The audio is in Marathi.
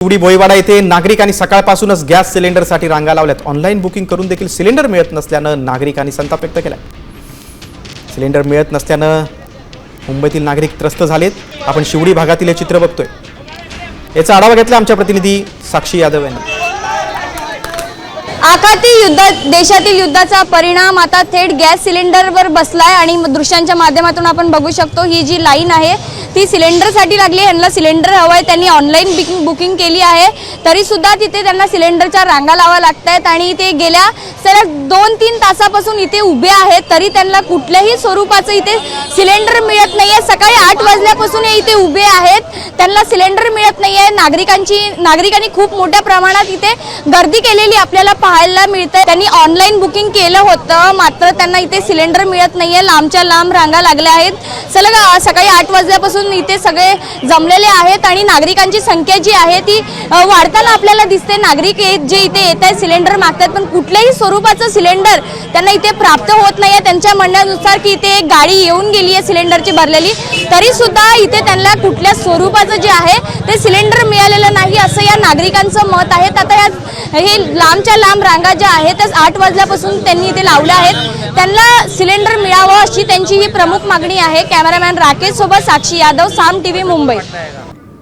शिवडी भोईवाडा येथे नागरिकांनी सकाळपासूनच गॅस सिलेंडरसाठी रांगा लावल्यात। ऑनलाईन बुकिंग करून देखील सिलेंडर मिळत नसल्यानं नागरिकांनी संताप व्यक्त केला। सिलेंडर मिळत नसल्यानं मुंबईतील नागरिक त्रस्त झालेत। आपण शिवडी भागातील हे चित्र बघतोय। याचा आढावा घेतला आमच्या प्रतिनिधी साक्षी यादव यांनी। आखाती युद्ध देशातील युद्धाचा परिणाम आता थेट गॅस सिलेंडरवर बसलाय आणि दृश्यांच्या माध्यमातून आपण बघू शकतो ही जी लाईन आहे ती सिलेंडरसाठी लागली। यांना सिलेंडर हवंय, त्यांनी ऑनलाईन बुकिंग केली आहे, तरी सुद्धा तिथे त्यांना सिलेंडरच्या रांगा लावा लागतायत आणि ते गेल्या सलग 2-3 तासापासून इथे उभे आहेत, तरी त्यांना कुठल्याही स्वरूपाचं इथे सिलेंडर मिळत नाहीये। सकाळी 8 वाजल्यापासून हे इथे उभे आहेत, त्यांना सिलेंडर मिळत नाहीये। नागरिकांनी खूप मोठ्या प्रमाणात इथे गर्दी केलेली आपल्याला पाहायला मिळते। त्यांनी ऑनलाईन बुकिंग केलं होतं, मात्र त्यांना इथे सिलेंडर मिळत नाहीये। लांबच्या लांब रांगा लागल्या आहेत। सलग सकाळी 8 वाजल्यापासून इथे सगळे जमलेले आहेत आणि नागरिकांची संख्या जी आहे ती वाढताना आपल्याला दिसते। नागरिक जे इथे येत आहेत सिलेंडर मागतात, पण कुठल्याही स्वरूपाचं सिलेंडर त्यांना इथे प्राप्त होत नाहीये। त्यांच्या म्हणण्यानुसार की इथे एक गाडी येऊन गेली आहे सिलेंडरची भरलेली, तरी सुद्धा इथे त्यांना कुठल्या स्वरूपाचं जे आहे ते सिलेंडर मिळालेलं नाही असं या नागरिकांचं मत आहे। आता हे लांबच्या लांब रांगा ज्या आहेत 8 वाजल्यापासून त्यांनी इथे लावल्या आहेत, त्यांना सिलेंडर मिळावं अशी त्यांची ही प्रमुख मागणी आहे। कॅमेरामॅन राकेश सोबत साक्षी यादव, साम टीव्ही, मुंबई।